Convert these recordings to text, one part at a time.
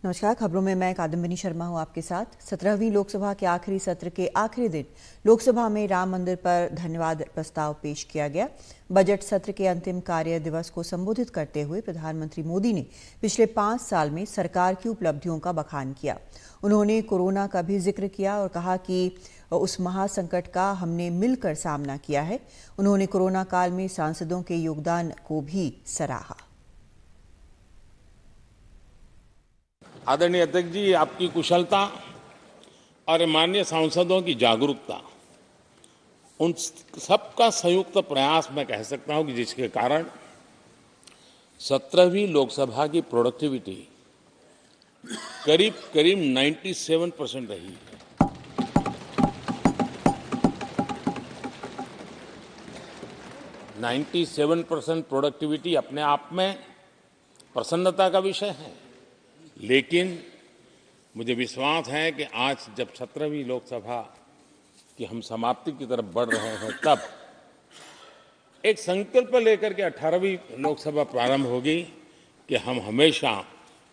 नमस्कार। खबरों में मैं कादम्बिनी शर्मा हूं आपके साथ। 17वीं लोकसभा के आखिरी सत्र के आखिरी दिन लोकसभा में राम मंदिर पर धन्यवाद प्रस्ताव पेश किया गया। बजट सत्र के अंतिम कार्य दिवस को संबोधित करते हुए प्रधानमंत्री मोदी ने पिछले 5 साल में सरकार की उपलब्धियों का बखान किया। उन्होंने कोरोना का भी जिक्र किया और कहा कि उस महासंकट का हमने मिलकर सामना किया है। उन्होंने कोरोना काल में सांसदों के योगदान को भी सराहा। आदरणीय अध्यक्ष जी, आपकी कुशलता और माननीय सांसदों की जागरूकता, उन सबका संयुक्त प्रयास मैं कह सकता हूं कि जिसके कारण 17वीं लोकसभा की प्रोडक्टिविटी करीब करीब 97% रही है। 97% प्रोडक्टिविटी अपने आप में प्रसन्नता का विषय है, लेकिन मुझे विश्वास है कि आज जब 17वीं लोकसभा की हम समाप्ति की तरफ बढ़ रहे हैं, तब एक संकल्प लेकर के 18वीं लोकसभा प्रारंभ होगी कि हम हमेशा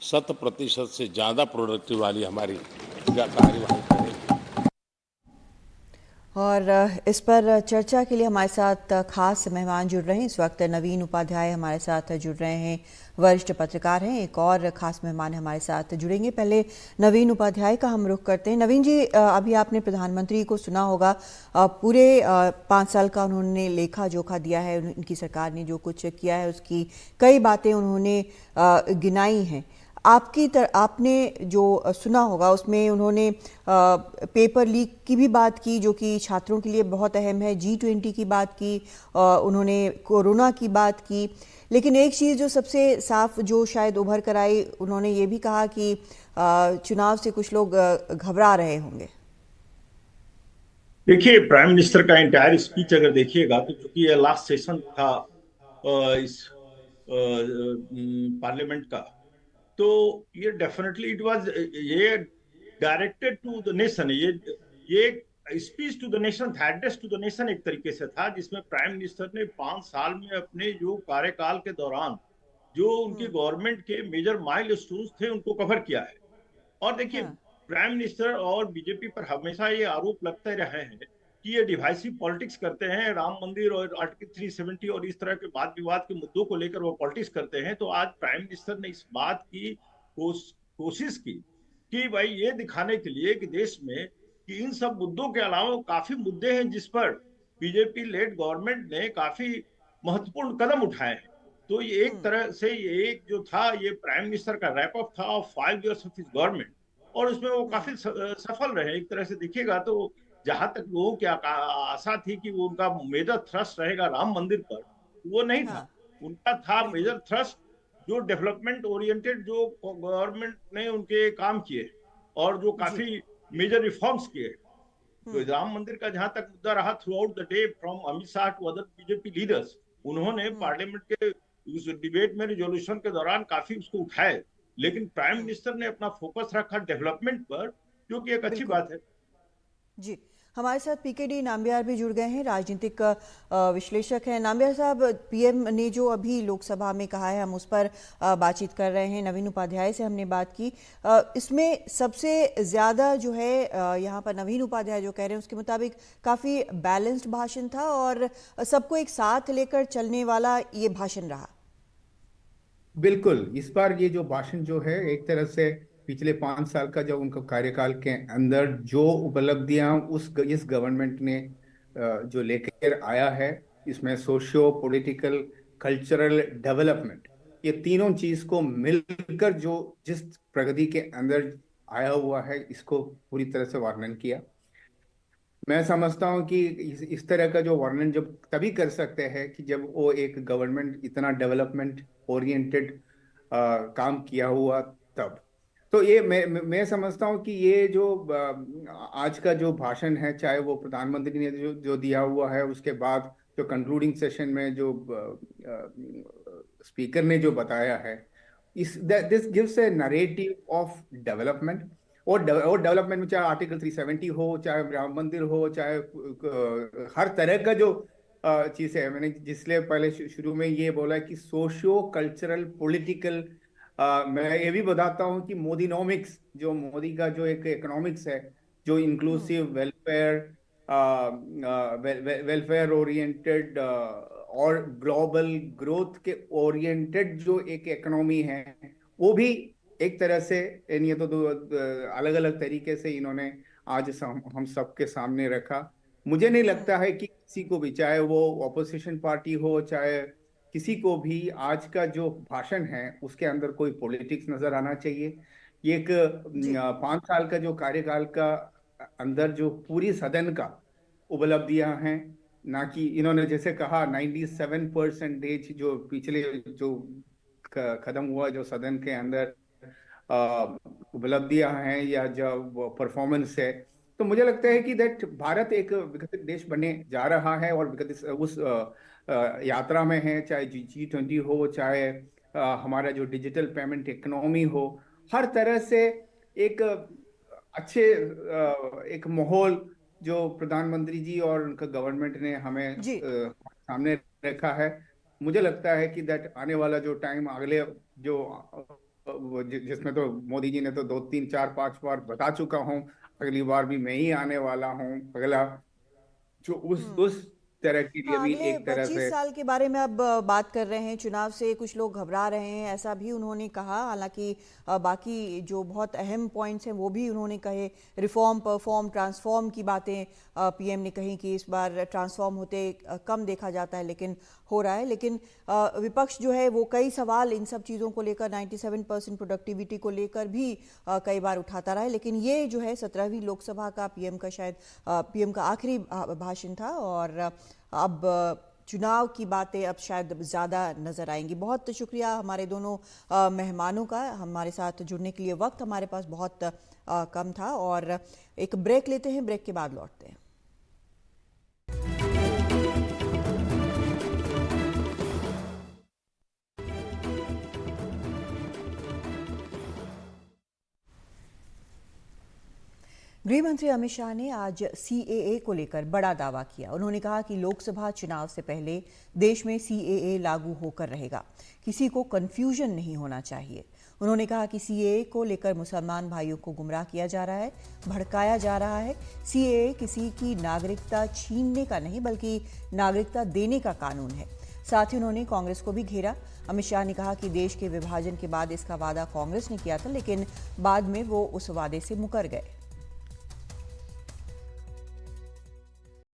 100% से ज़्यादा प्रोडक्टिव वाली हमारी कार्यवाही करेंगे। और इस पर चर्चा के लिए हमारे साथ खास मेहमान जुड़ रहे हैं। इस वक्त नवीन उपाध्याय हमारे साथ जुड़ रहे हैं, वरिष्ठ पत्रकार हैं। एक और खास मेहमान हमारे साथ जुड़ेंगे। पहले नवीन उपाध्याय का हम रुख करते हैं। नवीन जी, अभी आपने प्रधानमंत्री को सुना होगा, पूरे 5 साल का उन्होंने लेखा जोखा दिया है। उनकी सरकार ने जो कुछ किया है उसकी कई बातें उन्होंने गिनाई हैं। आपने जो सुना होगा उसमें उन्होंने पेपर लीक की भी बात की, जो कि छात्रों के लिए बहुत अहम है। G20 की बात की, उन्होंने कोरोना की बात की। लेकिन एक चीज़ जो सबसे साफ जो शायद उभर कर आई, उन्होंने ये भी कहा कि चुनाव से कुछ लोग घबरा रहे होंगे। देखिए, प्राइम मिनिस्टर का इंटायर स्पीच अगर देखिएगा तो चूंकि ये लास्ट सेशन था इस पार्लियामेंट का, तो ये डेफिनेटली इट वाज, ये डायरेक्टेड टू द नेशन। ये स्पीच टू द नेशन था, एड्रेस टू द नेशन एक तरीके से था, जिसमें प्राइम मिनिस्टर ने 5 साल में अपने जो कार्यकाल के दौरान जो उनकी गवर्नमेंट के मेजर माइलस्टोन्स थे उनको कवर किया है। और देखिए, हाँ। प्राइम मिनिस्टर और बीजेपी पर हमेशा ये आरोप लगते रहे हैं कि ये डिवाइसिव पॉलिटिक्स करते हैं। राम मंदिर और आर्टिकल 370 और इस तरह के वाद विवाद के मुद्दों को लेकर वो पॉलिटिक्स करते हैं। तो आज प्राइम मिनिस्टर ने इस बात की कोशिश की कि भाई ये दिखाने के लिए कि देश में कि इन सब मुद्दों के अलावा काफी मुद्दे हैं जिस पर बीजेपी लेड गवर्नमेंट ने काफी महत्वपूर्ण कदम उठाए हैं। तो ये एक तरह से ये एक जो था, ये प्राइम मिनिस्टर का रैप अप था of 5 years of his government, और उसमें वो काफी सफल रहे। एक तरह से देखिएगा तो जहां तक लोगों की आशा थी कि वो उनका मेजर थ्रस्ट रहेगा राम मंदिर पर, वो नहीं था। हाँ, उनका था बिल्कुल। मेजर थ्रस्ट जो डेवलपमेंट ओरिएंटेड जो गवर्नमेंट ने उनके काम किए और जो जी। काफी मेजर रिफॉर्म्स किए। तो राम मंदिर का जहां तक मुद्दा रहा throughout the day, from Amit Shah to other BJP leaders, उन्होंने पार्लियामेंट के उस डिबेट में रिजोल्यूशन के दौरान काफी उसको उठाए। लेकिन प्राइम मिनिस्टर ने अपना फोकस रखा डेवलपमेंट पर, जो कि एक अच्छी बिल्कुल। बात है। जी। हमारे साथ पीकेडी नाम्बियार भी जुड़ गए हैं, राजनीतिक विश्लेषक हैं। नाम्बियार साहब, पीएम ने जो अभी लोकसभा में कहा है हम उस पर बातचीत कर रहे हैं। नवीन उपाध्याय से हमने बात की। इसमें सबसे ज़्यादा जो है यहाँ पर नवीन उपाध्याय जो कह रहे हैं उसके मुताबिक काफ़ी बैलेंस्ड भाषण था और सबको एक साथ लेकर चलने वाला ये भाषण रहा। बिल्कुल, इस बार ये जो भाषण जो है एक तरह से पिछले 5 साल का जो उनका कार्यकाल के अंदर जो उपलब्धियां उस इस गवर्नमेंट ने जो लेकर आया है, इसमें सोशियो पॉलिटिकल कल्चरल डेवलपमेंट, ये तीनों चीज को मिलकर जो जिस प्रगति के अंदर आया हुआ है, इसको पूरी तरह से वर्णन किया। मैं समझता हूँ कि इस तरह का जो वर्णन जब तभी कर सकते हैं कि जब वो एक गवर्नमेंट इतना डेवलपमेंट ओरिएंटेड काम किया हुआ तब। तो ये मैं समझता हूँ कि ये जो आज का जो भाषण है, चाहे वो प्रधानमंत्री ने जो दिया हुआ है, उसके बाद जो कंक्लूडिंग सेशन में जो स्पीकर ने जो बताया है, इस this gives A narrative of development. और डेवलपमेंट में चाहे आर्टिकल 370 हो, चाहे राम मंदिर हो, चाहे हर तरह का जो चीज है। मैंने जिसलिए पहले शुरू में ये बोला कि सोशियो कल्चरल पॉलिटिकल मैं ये भी बताता हूँ कि मोदीनोमिक्स, जो मोदी का जो एक इकोनॉमिक्स है, जो इंक्लूसिव वेलफेयर, वेलफेयर ओरिएंटेड और ग्लोबल ग्रोथ के ओरिएंटेड जो एक इकोनॉमी है, वो भी एक तरह से, ये तो दो अलग अलग तरीके से इन्होंने आज हम सबके सामने रखा। मुझे नहीं लगता है कि किसी को भी, चाहे वो ऑपोजिशन पार्टी हो, चाहे किसी को भी, आज का जो भाषण है उसके अंदर कोई पॉलिटिक्स नजर आना चाहिए। ये एक जी। 5 साल का जो कार्यकाल का अंदर जो पूरी सदन का उपलब्धियां हैं, ना कि इन्होंने जैसे कहा 97% जो पिछले जो खत्म हुआ जो सदन के अंदर उपलब्धियां हैं या जो परफॉर्मेंस है, तो मुझे लगता है कि दैट भारत एक विकसित देश बनने जा रहा है और विकसित उस यात्रा में है। चाहे G20 हो, चाहे हमारा जो डिजिटल पेमेंट इकोनॉमी हो, हर तरह से एक अच्छे एक माहौल जो प्रधानमंत्री जी और उनका गवर्नमेंट ने हमें जी। सामने रखा है। मुझे लगता है कि दैट आने वाला जो टाइम, अगले जो जिसमें तो मोदी जी ने तो 2 3 4 5 बार बता चुका हूँ, अगली बार भी मैं ही आने वाला हूँ, अगला जो उस तरह के लिए हाँ, भी अगले एक तरह 25 से। साल के बारे में अब बात कर रहे हैं। चुनाव से कुछ लोग घबरा रहे हैं, ऐसा भी उन्होंने कहा। हालांकि बाकी जो बहुत अहम पॉइंट्स हैं वो भी उन्होंने कहे। रिफॉर्म, परफॉर्म, ट्रांसफॉर्म की बातें पीएम ने कही कि इस बार ट्रांसफॉर्म होते कम देखा जाता है, लेकिन हो रहा है। लेकिन विपक्ष जो है वो कई सवाल इन सब चीज़ों को लेकर, 97% प्रोडक्टिविटी को लेकर भी कई बार उठाता रहा है। लेकिन ये जो है 17वीं लोकसभा का पीएम का आखिरी भाषण था और अब चुनाव की बातें अब शायद ज़्यादा नज़र आएंगी। बहुत शुक्रिया हमारे दोनों मेहमानों का हमारे साथ जुड़ने के लिए। वक्त हमारे पास बहुत कम था और एक ब्रेक लेते हैं, ब्रेक के बाद लौटते हैं। गृह मंत्री अमित शाह ने आज सीएए को लेकर बड़ा दावा किया। उन्होंने कहा कि लोकसभा चुनाव से पहले देश में सीएए लागू होकर रहेगा, किसी को कंफ्यूजन नहीं होना चाहिए। उन्होंने कहा कि सीएए को लेकर मुसलमान भाइयों को गुमराह किया जा रहा है, भड़काया जा रहा है। सीएए किसी की नागरिकता छीनने का नहीं बल्कि नागरिकता देने का कानून है। साथ ही उन्होंने कांग्रेस को भी घेरा। अमित शाह ने कहा कि देश के विभाजन के बाद इसका वादा कांग्रेस ने किया था, लेकिन बाद में वो उस वादे से मुकर गए।